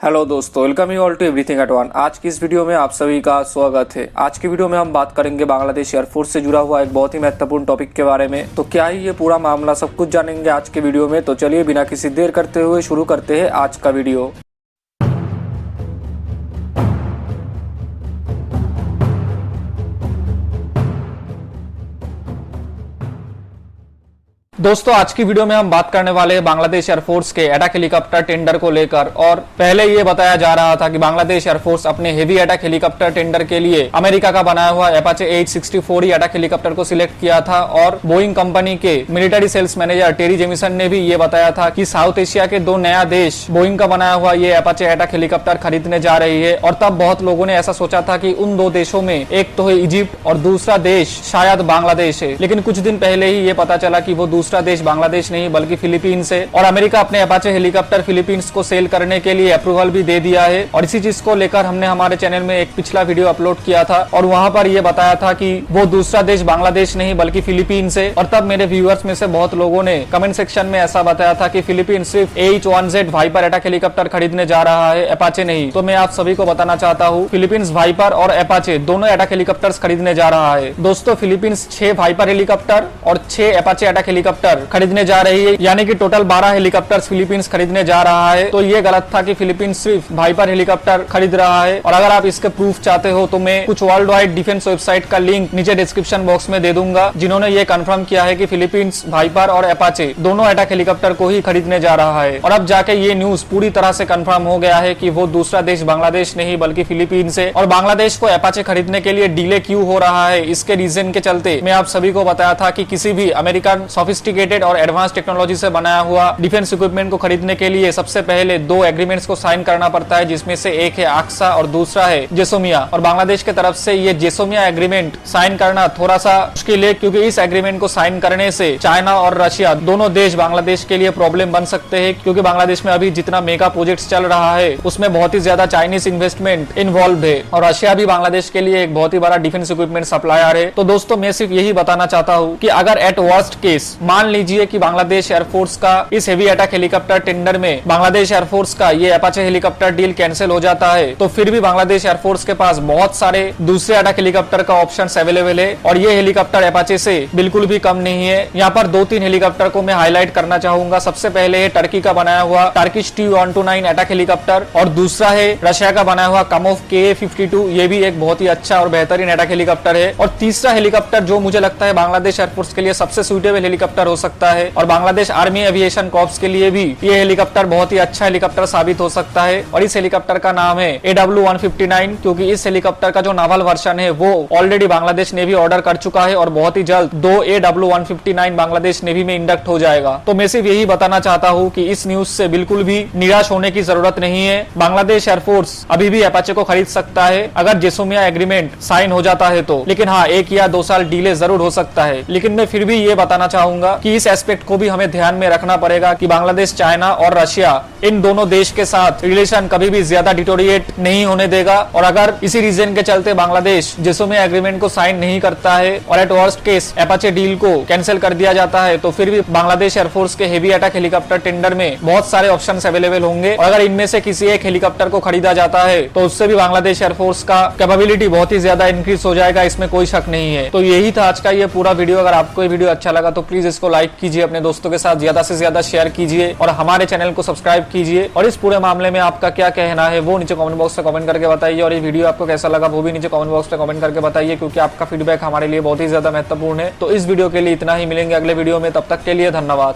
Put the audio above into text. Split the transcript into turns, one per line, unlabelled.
Hello दोस्तों, welcome you all to everything at one. आज की इस वीडियो में आप सभी का स्वागत है। आज की वीडियो में हम बात करेंगे बांग्लादेश एयरफोर्स से जुड़ा हुआ एक बहुत ही महत्वपूर्ण टॉपिक के बारे में। तो क्या ही ये पूरा मामला, सब कुछ जानेंगे आज के वीडियो में। तो चलिए बिना किसी देर करते हुए शुरू करते हैं आज का वीडियो। दोस्तों, आज की वीडियो में हम बात करने वाले हैं बांग्लादेश एयरफोर्स के अटैक हेलीकॉप्टर टेंडर को लेकर। और पहले ये बताया जा रहा था कि बांग्लादेश एयरफोर्स अपने हेवी अटैक हेलीकॉप्टर टेंडर के लिए अमेरिका का बनाया हुआ अपाचे 864 अटैक हेलीकॉप्टर को सिलेक्ट किया था। और बोइंग कंपनी के मिलिट्री सेल्स मैनेजर टेरी जेमिसन ने भी ये बताया था कि साउथ एशिया के दो नया देश बोइंग का बनाया हुआ ये अपाचे अटैक हेलीकॉप्टर खरीदने जा रही है। और तब बहुत लोगों ने ऐसा सोचा था कि उन दो देशों में एक तो है इजिप्ट और दूसरा देश शायद बांग्लादेश है। लेकिन कुछ दिन पहले ही ये पता चला कि वो दूसरा देश बांग्लादेश नहीं बल्कि फिलीपींस है। और अमेरिका अपने अपाचे हेलीकॉप्टर फिलीपींस को सेल करने के लिए अप्रूवल भी दे दिया है। और इसी चीज को लेकर हमने हमारे चैनल में एक पिछला वीडियो अपलोड किया था और वहां पर यह बताया था कि वो दूसरा देश बांग्लादेश नहीं बल्कि फिलीपींस है। और तब मेरे व्यूअर्स में से बहुत लोगों ने कमेंट सेक्शन में ऐसा बताया था कि फिलीपींस सिर्फ H-1Z वाइपर अटैक हेलीकॉप्टर खरीदने जा रहा है, अपाचे नहीं। तो मैं आप सभी को बताना चाहता हूँ, फिलीपींस वाइपर और अपाचे दोनों अटैक हेलीकॉप्टर्स खरीदने जा रहा है। दोस्तों, फिलीपींस 6 वाइपर हेलीकॉप्टर और 6 अपाचे अटैक हेलीकॉप्टर खरीदने जा रही है, यानी कि टोटल 12 हेलीकॉप्टर्स फिलीपींस खरीदने जा रहा है। तो ये गलत था कि फिलीपींस सिर्फ वाइपर हेलीकॉप्टर खरीद रहा है। और अगर आप इसके प्रूफ चाहते हो तो मैं कुछ वर्ल्ड वाइड डिफेंस वेबसाइट का लिंक नीचे डिस्क्रिप्शन बॉक्स में दे दूंगा, जिन्होंने ये कंफर्म किया है कि फिलीपींस वाइपर और अपाचे दोनों अटैक हेलीकॉप्टर को ही खरीदने जा रहा है। और अब जाके ये न्यूज पूरी तरह से कंफर्म हो गया है कि वो दूसरा देश बांग्लादेश नहीं बल्कि फिलीपींस है। और बांग्लादेश को अपाचे खरीदने के लिए डिले क्यों हो रहा है, इसके रीजन के चलते मैं आप सभी को बताया था कि किसी भी अमेरिकन सोफिस्टिकेटेड और एडवांस टेक्नोलॉजी से बनाया हुआ डिफेंस इक्विपमेंट को खरीदने के लिए सबसे पहले 2 एग्रीमेंट्स को साइन करना पड़ता है, जिसमें से एक है आक्सा और दूसरा है जेसोमिया। और बांग्लादेश की तरफ से ये जेसोमिया एग्रीमेंट साइन करना थोड़ा सा मुश्किल है, क्योंकि इस एग्रीमेंट को साइन करने से चाइना और रशिया दोनों देश बांग्लादेश के लिए प्रॉब्लम बन सकते हैं, क्योंकि बांग्लादेश में अभी जितना मेगा प्रोजेक्ट चल रहा है उसमें बहुत ही ज्यादा चाइनीज इन्वेस्टमेंट इन्वॉल्व है। और रशिया भी बांग्लादेश के लिए एक बहुत ही बड़ा डिफेंस इक्विपमेंट सप्लायर है। तो दोस्तों, मैं सिर्फ यही बताना चाहता हूँ कि अगर एट वर्स्ट केस मान लीजिए कि बांग्लादेश एयरफोर्स का इस हेवी अटैक हेलीकॉप्टर टेंडर में बांग्लादेश एयरफोर्स का ये अपाचे हेलीकॉप्टर डील कैंसिल हो जाता है, तो फिर भी बांग्लादेश एयरफोर्स के पास बहुत सारे दूसरे अटैक हेलीकॉप्टर का ऑप्शंस अवेलेबल है। और ये हेलीकॉप्टर अपाचे से बिल्कुल भी कम नहीं है। यहाँ पर 2-3 हेलीकॉप्टर को मैं हाईलाइट करना चाहूंगा। सबसे पहले है टर्की का बनाया हुआ टर्किश Tu-129 अटैक हेलीकॉप्टर, और दूसरा है रशिया का बनाया हुआ कामोव Ka-52। ये भी एक बहुत ही अच्छा और बेहतरीन अटैक हेलीकॉप्टर है। और तीसरा हेलीकॉप्टर जो मुझे लगता है बांग्लादेश एयरफोर्स के लिए सबसे सुटेबल हेलीकॉप्टर हो सकता है, और बांग्लादेश आर्मी एविएशन कॉर्प्स के लिए भी ये हेलीकॉप्टर बहुत ही अच्छा हेलीकॉप्टर साबित हो सकता है। और इस हेलीकॉप्टर का नाम है AW159, क्योंकि इस हेलीकॉप्टर का जो नावल वर्जन है वो ऑलरेडी बांग्लादेश नेवी ऑर्डर कर चुका है और बहुत ही जल्द 2 AW159 बांग्लादेश नेवी में इंडक्ट हो जाएगा। तो मैं सिर्फ यही बताना चाहता हूँ कि इस न्यूज से बिल्कुल भी निराश होने की जरूरत नहीं है। बांग्लादेश एयरफोर्स अभी भी अपाचे को खरीद सकता है अगर जेसोमिया एग्रीमेंट साइन हो जाता है तो। लेकिन हाँ, 1 या 2 साल डिले जरूर हो सकता है। लेकिन मैं फिर भी ये बताना चाहूंगा कि इस एस्पेक्ट को भी हमें ध्यान में रखना पड़ेगा कि बांग्लादेश, चाइना और रशिया इन दोनों देश के साथ रिलेशन कभी भी ज्यादा डिटोरिएट नहीं होने देगा। और अगर इसी रीजन के चलते बांग्लादेश जेसोमिया एग्रीमेंट को साइन नहीं करता है और eight worst case Apache deal को कैंसिल कर दिया जाता है, तो फिर भी बांग्लादेश एयरफोर्स के हेवी अटैक हेलीकॉप्टर टेंडर में बहुत सारे ऑप्शंस अवेलेबल होंगे। और अगर इनमें से किसी एक हेलीकॉप्टर को खरीदा जाता है तो उससे भी बांग्लादेश एयरफोर्स का कैपेबिलिटी बहुत ही ज्यादा इंक्रीज हो जाएगा, इसमें कोई शक नहीं है। तो यही था आज का ये पूरा वीडियो। अगर आपको ये वीडियो अच्छा लगा तो प्लीज इसको लाइक कीजिए, अपने दोस्तों के साथ ज्यादा से ज्यादा शेयर कीजिए और हमारे चैनल को सब्सक्राइब कीजिए। और इस पूरे मामले में आपका क्या कहना है वो नीचे कमेंट बॉक्स में कमेंट करके बताइए। और ये वीडियो आपको कैसा लगा वो भी नीचे कमेंट बॉक्स में कमेंट करके बताइए, क्योंकि आपका फीडबैक हमारे लिए बहुत ही ज्यादा महत्वपूर्ण है। तो इस वीडियो के लिए इतना ही, मिलेंगे अगले वीडियो में, तब तक के लिए धन्यवाद।